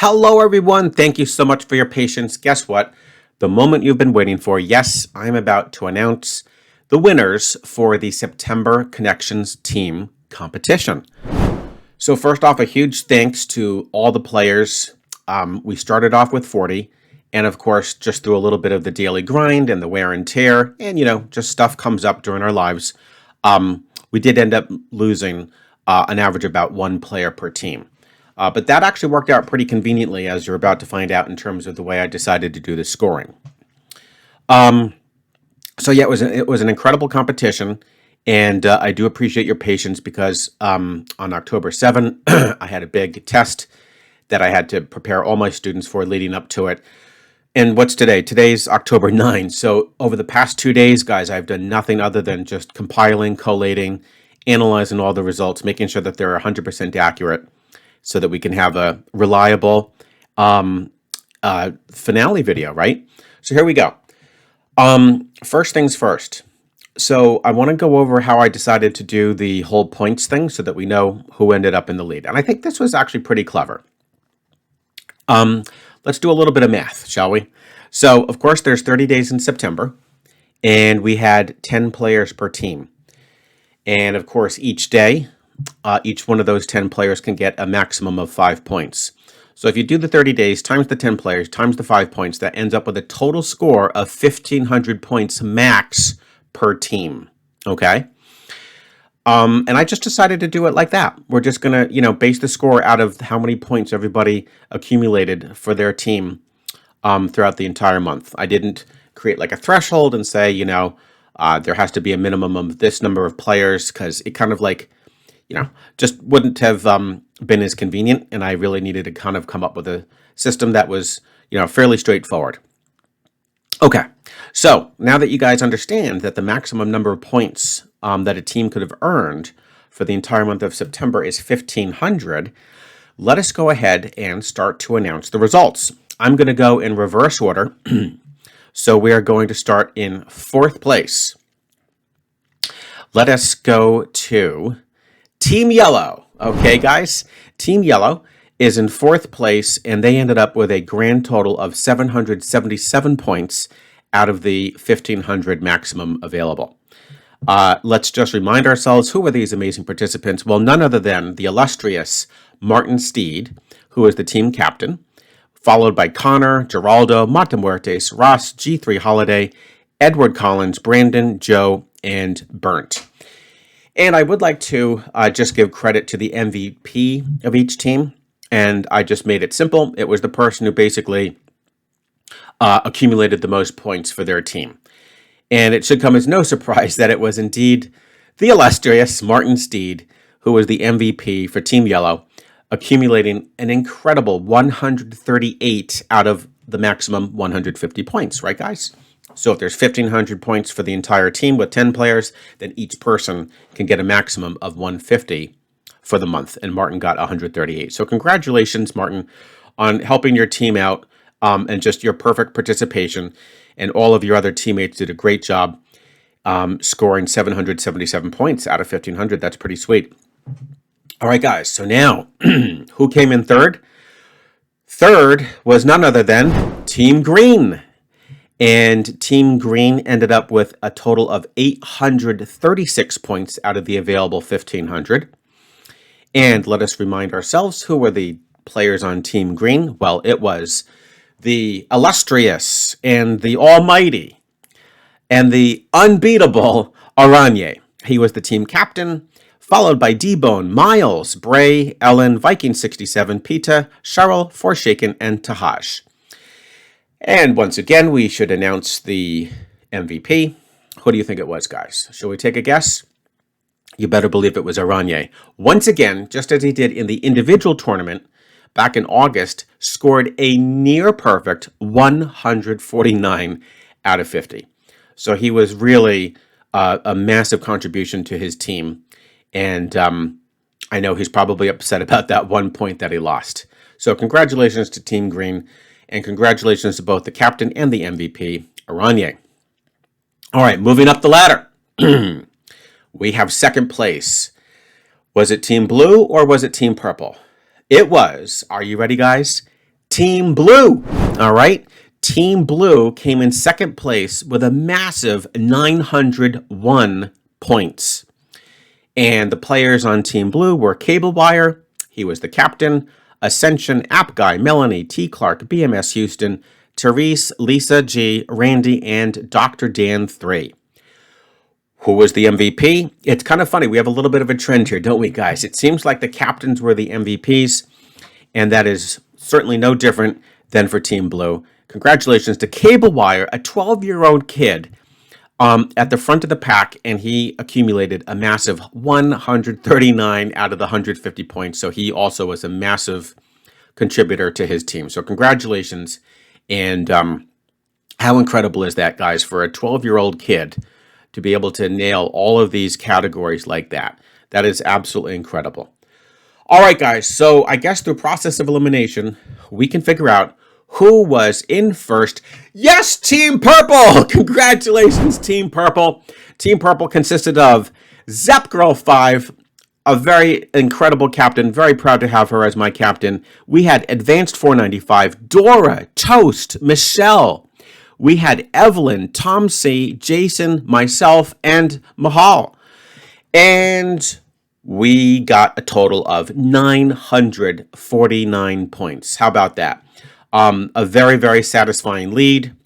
Hello, everyone. Thank you so much for your patience. Guess what? The moment you've been waiting for. Yes, I'm about to announce the winners for the September Connections Team competition. So first off, a huge thanks to all the players. We started off with 40, and of course, just through a little bit of the daily grind and the wear and tear, and just stuff comes up during our lives. We did end up losing an average about one player per team. But that actually worked out pretty conveniently, as you're about to find out, in terms of the way I decided to do the scoring. So yeah, it was an incredible competition, and I do appreciate your patience because on October 7, I had a big test that I had to prepare all my students for leading up to it. And what's today? Today's October 9. So over the past 2 days, guys, I've done nothing other than just compiling, collating, analyzing all the results, making sure that they're 100% accurate, so that we can have a reliable finale video, right? So here we go. First things first. So I want to go over how I decided to do the whole points thing so that we know who ended up in the lead. And I think this was actually pretty clever. Let's do a little bit of math, shall we? So, of course, there's 30 days in September, and we had 10 players per team. And, of course, each day, each one of those 10 players can get a maximum of 5 points. So if you do the 30 days times the 10 players times the 5 points, that ends up with a total score of 1,500 points max per team. Okay? And I just decided to do it like that. We're just going to, base the score out of how many points everybody accumulated for their team throughout the entire month. I didn't create like a threshold and say, there has to be a minimum of this number of players, because it kind of like, just wouldn't have been as convenient, and I really needed to kind of come up with a system that was, fairly straightforward. Okay, so now that you guys understand that the maximum number of points that a team could have earned for the entire month of September is 1,500, let us go ahead and start to announce the results. I'm going to go in reverse order. So we are going to start in 4th place. Let us go to Team Yellow. Okay, guys? Team Yellow is in 4th place, and they ended up with a grand total of 777 points out of the 1,500 maximum available. Let's just remind ourselves, who were these amazing participants? Well, none other than the illustrious Martin Steed, who is the team captain, followed by Connor, Geraldo, Montemuertes, Ross, G3 Holiday, Edward Collins, Brandon, Joe, and Burnt. And I would like to just give credit to the MVP of each team. And I just made it simple. It was the person who basically accumulated the most points for their team. And it should come as no surprise that it was indeed the illustrious Martin Steed, who was the MVP for Team Yellow, accumulating an incredible 138 out of the maximum 150 points. Right, guys? So if there's 1,500 points for the entire team with 10 players, then each person can get a maximum of 150 for the month. And Martin got 138. So congratulations, Martin, on helping your team out and just your perfect participation. And all of your other teammates did a great job scoring 777 points out of 1,500. That's pretty sweet. All right, guys. So now, who came in third? Third was none other than Team Green. And Team Green ended up with a total of 836 points out of the available 1,500. And let us remind ourselves, who were the players on Team Green? Well, it was the illustrious and the almighty and the unbeatable Aranye. He was the team captain, followed by D-Bone, Miles, Bray, Ellen, Viking67, Pita, Cheryl, Forshaken, and Tahaj. And once again, we should announce the MVP. Who do you think it was, guys? Shall we take a guess? You better believe it was Aranye. Once again, just as he did in the individual tournament back in August, scored a near-perfect 149 out of 50. So he was really a massive contribution to his team. And I know he's probably upset about that 1 point that he lost. So congratulations to Team Green. And congratulations to both the captain and the MVP, Aranye. All right, moving up the ladder. We have 2nd place. Was it Team Blue or was it Team Purple? It was, are you ready, guys? Team Blue. All right. Team Blue came in second place with a massive 901 points. And the players on Team Blue were Cable Wire, he was the captain, Ascension, App Guy, Melanie, T. Clark, BMS Houston, Therese, Lisa G, Randy, and Dr. Dan 3. Who was the MVP? It's kind of funny. We have a little bit of a trend here, don't we, guys? It seems like the captains were the MVPs, and that is certainly no different than for Team Blue. Congratulations to Cable Wire, a 12-year-old kid at the front of the pack, and he accumulated a massive 139 out of the 150 points. So he also was a massive contributor to his team. So congratulations. And how incredible is that, guys, for a 12-year-old kid to be able to nail all of these categories like that? That is absolutely incredible. All right, guys. So I guess through process of elimination, we can figure out who was in first. Yes, Team Purple! Congratulations, Team Purple. Team Purple consisted of ZepGirl5, a very incredible captain. Very proud to have her as my captain. We had Advanced 495, Dora, Toast, Michelle. We had Evelyn, Tom C, Jason, myself, and Mahal. And we got a total of 949 points. How about that? A very, very satisfying lead.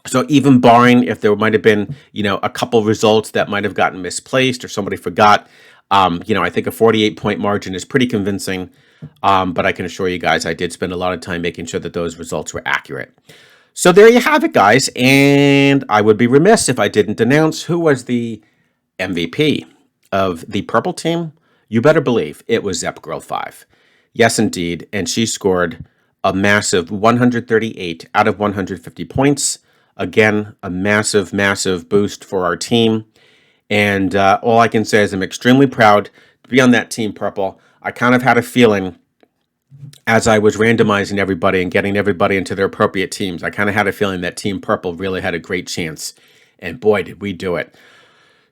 So even barring if there might have been, a couple results that might have gotten misplaced or somebody forgot, I think a 48-point margin is pretty convincing. But I can assure you guys, I did spend a lot of time making sure that those results were accurate. So there you have it, guys. And I would be remiss if I didn't announce who was the MVP of the purple team. You better believe it was ZepGirl5. Yes, indeed. And she scored a massive 138 out of 150 points. Again, a massive, massive boost for our team. And all I can say is I'm extremely proud to be on that Team Purple. I kind of had a feeling as I was randomizing everybody and getting everybody into their appropriate teams, I kind of had a feeling that Team Purple really had a great chance. And boy, did we do it.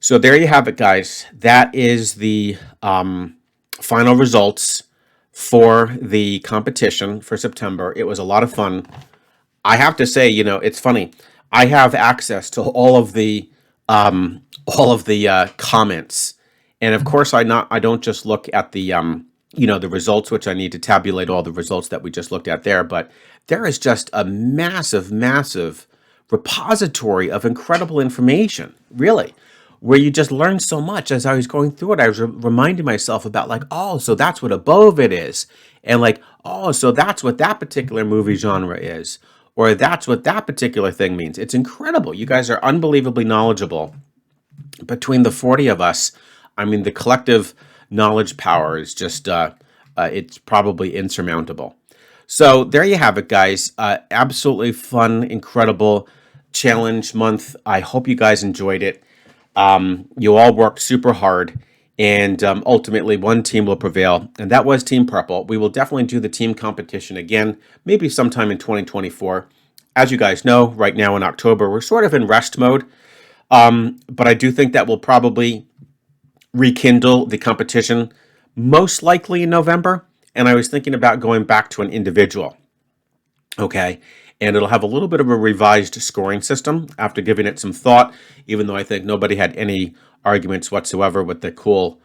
So there you have it, guys. That is the final results for the competition for September. It was a lot of fun. I have to say, it's funny. I have access to all of the comments, and of course, I don't just look at the the results, which I need to tabulate all the results that we just looked at there. But there is just a massive, massive repository of incredible information, really, where you just learn so much. As I was going through it, I was reminding myself about so that's what a bovid is. And so that's what that particular movie genre is. Or that's what that particular thing means. It's incredible. You guys are unbelievably knowledgeable. Between the 40 of us, I mean, the collective knowledge power is just, it's probably insurmountable. So there you have it, guys. Absolutely fun, incredible challenge month. I hope you guys enjoyed it. You all worked super hard, and ultimately one team will prevail, and that was Team Purple. We will definitely do the team competition again, maybe sometime in 2024. As you guys know, right now in October, we're sort of in rest mode, but I do think that we'll probably rekindle the competition, most likely in November, and I was thinking about going back to an individual, okay? And it'll have a little bit of a revised scoring system after giving it some thought, even though I think nobody had any arguments whatsoever with the cool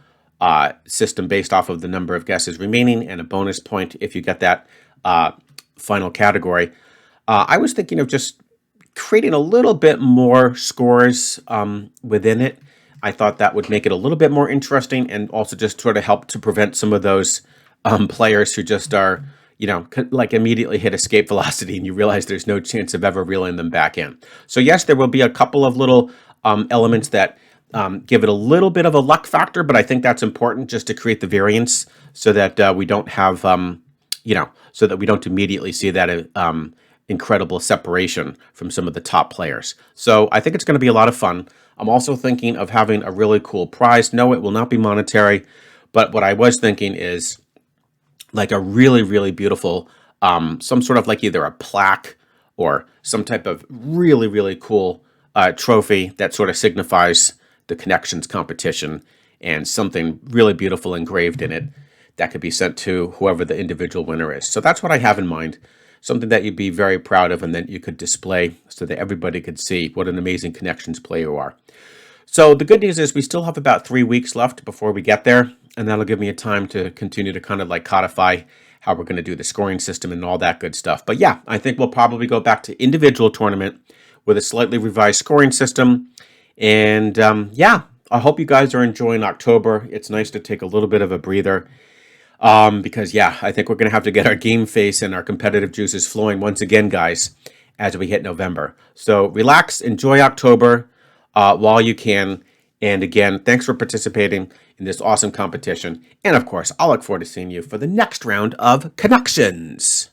system based off of the number of guesses remaining and a bonus point if you get that final category. I was thinking of just creating a little bit more scores within it. I thought that would make it a little bit more interesting and also just sort of help to prevent some of those players who just are, immediately hit escape velocity and you realize there's no chance of ever reeling them back in. So yes, there will be a couple of little elements that give it a little bit of a luck factor, but I think that's important just to create the variance so that we don't have, so that we don't immediately see that incredible separation from some of the top players. So I think it's going to be a lot of fun. I'm also thinking of having a really cool prize. No, it will not be monetary, but what I was thinking is like a really, really beautiful, some sort of either a plaque or some type of really, really cool trophy that sort of signifies the Connections competition and something really beautiful engraved in it that could be sent to whoever the individual winner is. So that's what I have in mind. Something that you'd be very proud of and that you could display so that everybody could see what an amazing connections player you are. So the good news is we still have about 3 weeks left before we get there, and that'll give me a time to continue to kind of like codify how we're going to do the scoring system and all that good stuff. But yeah, I think we'll probably go back to individual tournament with a slightly revised scoring system. And yeah, I hope you guys are enjoying October. It's nice to take a little bit of a breather because yeah, I think we're going to have to get our game face and our competitive juices flowing once again, guys, as we hit November. So relax, enjoy October while you can. And again, thanks for participating in this awesome competition. And of course, I'll look forward to seeing you for the next round of Connections.